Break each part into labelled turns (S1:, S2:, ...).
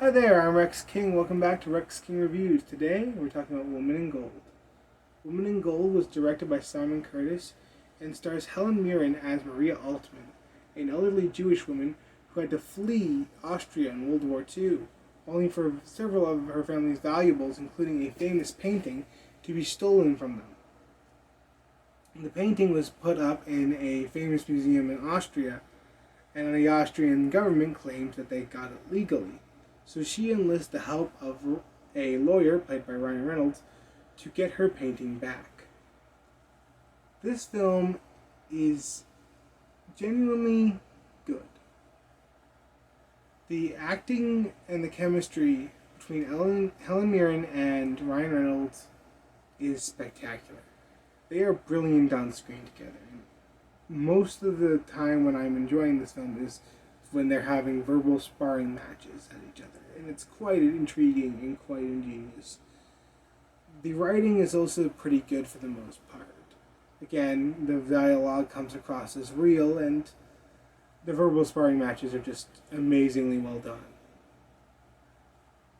S1: Hi there, I'm Rex King. Welcome back to Rex King Reviews. Today we're talking about Woman in Gold. Woman in Gold was directed by Simon Curtis and stars Helen Mirren as Maria Altman, an elderly Jewish woman who had to flee Austria in World War II, only for several of her family's valuables, including a famous painting, to be stolen from them. The painting was put up in a famous museum in Austria, and the Austrian government claimed that they got it legally. So she enlists the help of a lawyer, played by Ryan Reynolds, to get her painting back. This film is genuinely good. The acting and the chemistry between Helen Mirren and Ryan Reynolds is spectacular. They are brilliant on screen together. Most of the time when I'm enjoying this film is when they're having verbal sparring matches at each other, and it's quite intriguing and quite ingenious. The writing is also pretty good for the most part. Again, the dialogue comes across as real, and the verbal sparring matches are just amazingly well done.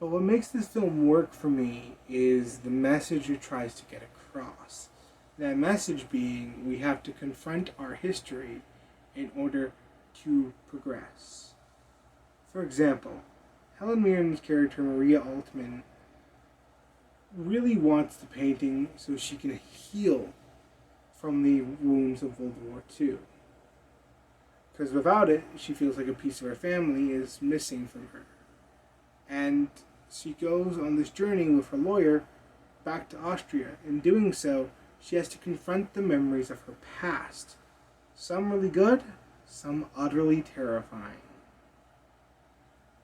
S1: But what makes this film work for me is the message it tries to get across. That message being, we have to confront our history in order to progress. For example, Helen Mirren's character Maria Altman really wants the painting so she can heal from the wounds of World War II. Because without it, she feels like a piece of her family is missing from her. And she goes on this journey with her lawyer back to Austria. In doing so, she has to confront the memories of her past. Some really good, some utterly terrifying.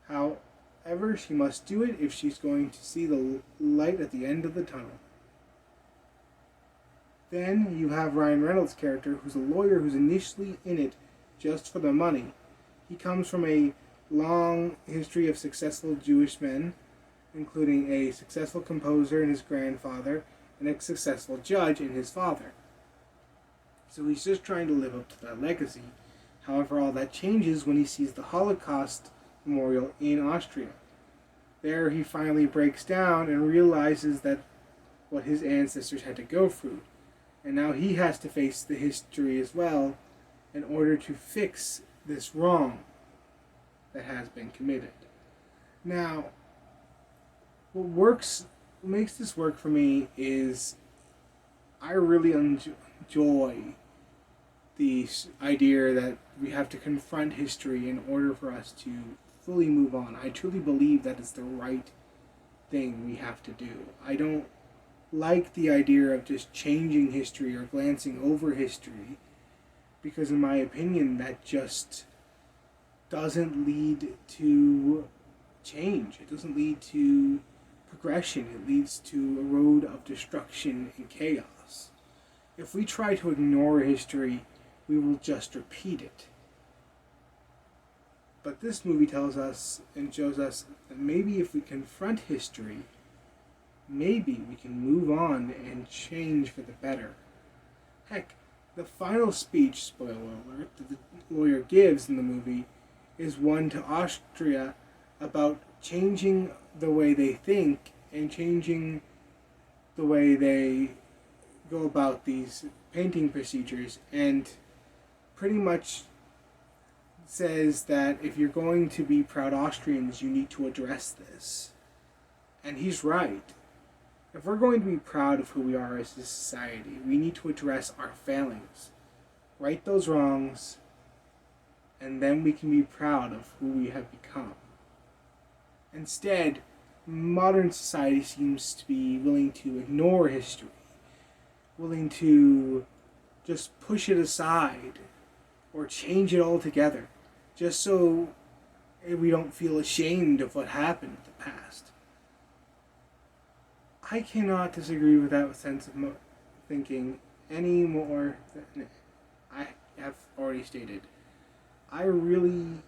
S1: However, she must do it if she's going to see the light at the end of the tunnel. Then you have Ryan Reynolds' character, who's a lawyer who's initially in it just for the money. He comes from a long history of successful Jewish men, including a successful composer in his grandfather and a successful judge in his father. So he's just trying to live up to that legacy. However, all that changes when he sees the Holocaust memorial in Austria. There he finally breaks down and realizes that what his ancestors had to go through. And now he has to face the history as well in order to fix this wrong that has been committed. Now, what makes this work for me is I really enjoy the idea that we have to confront history in order for us to fully move on. I truly believe that is the right thing we have to do. I don't like the idea of just changing history or glancing over history, because in my opinion that just doesn't lead to change. It doesn't lead to progression. It leads to a road of destruction and chaos. If we try to ignore history, we will just repeat it. But this movie tells us and shows us that maybe if we confront history, maybe we can move on and change for the better. Heck, the final speech, spoiler alert, that the lawyer gives in the movie is one to Austria about changing the way they think and changing the way they go about these painting procedures, and pretty much says that if you're going to be proud Austrians, you need to address this. And he's right. If we're going to be proud of who we are as a society, we need to address our failings, right those wrongs, and then we can be proud of who we have become. Instead, modern society seems to be willing to ignore history, willing to just push it aside or change it altogether, just so we don't feel ashamed of what happened in the past. I cannot disagree with that sense of thinking any more than I have already stated. I really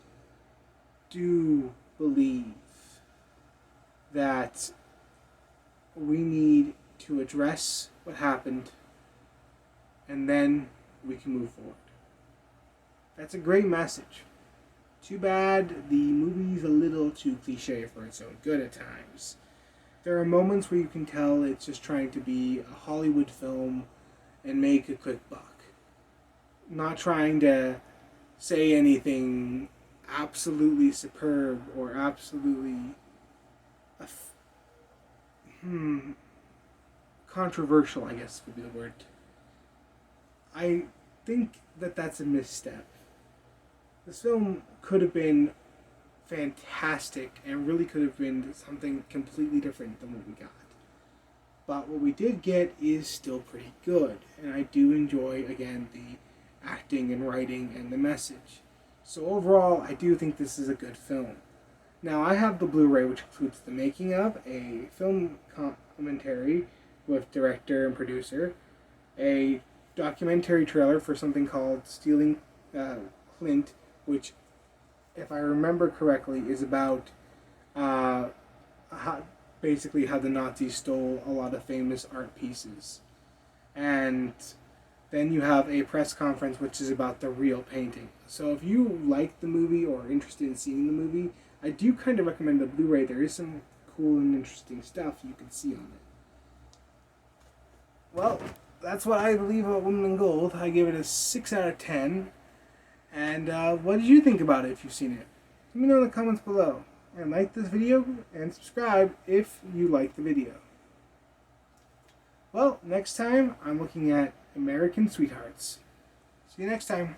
S1: do believe that we need to address what happened and then we can move forward. That's a great message Too bad the movie's a little too cliche for its own good at times. There are moments where you can tell it's just trying to be a Hollywood film and make a quick buck. Not trying to say anything absolutely superb or absolutely controversial, I guess would be the word. I think that that's a misstep. This film could have been fantastic and really could have been something completely different than what we got. But what we did get is still pretty good, and I do enjoy, again, the acting and writing and the message. So overall, I do think this is a good film. Now, I have the Blu-ray, which includes the making of, a film commentary with director and producer, a documentary trailer for something called Stealing Clint, which, if I remember correctly, is about basically how the Nazis stole a lot of famous art pieces. And then you have a press conference which is about the real painting. So if you like the movie or are interested in seeing the movie, I do kind of recommend the Blu-ray. There is some cool and interesting stuff you can see on it. Well, that's what I believe about Woman in Gold. I give it a 6 out of 10. And what did you think about it if you've seen it? Let me know in the comments below. And like this video and subscribe if you like the video. Well, next time I'm looking at American Sweethearts. See you next time.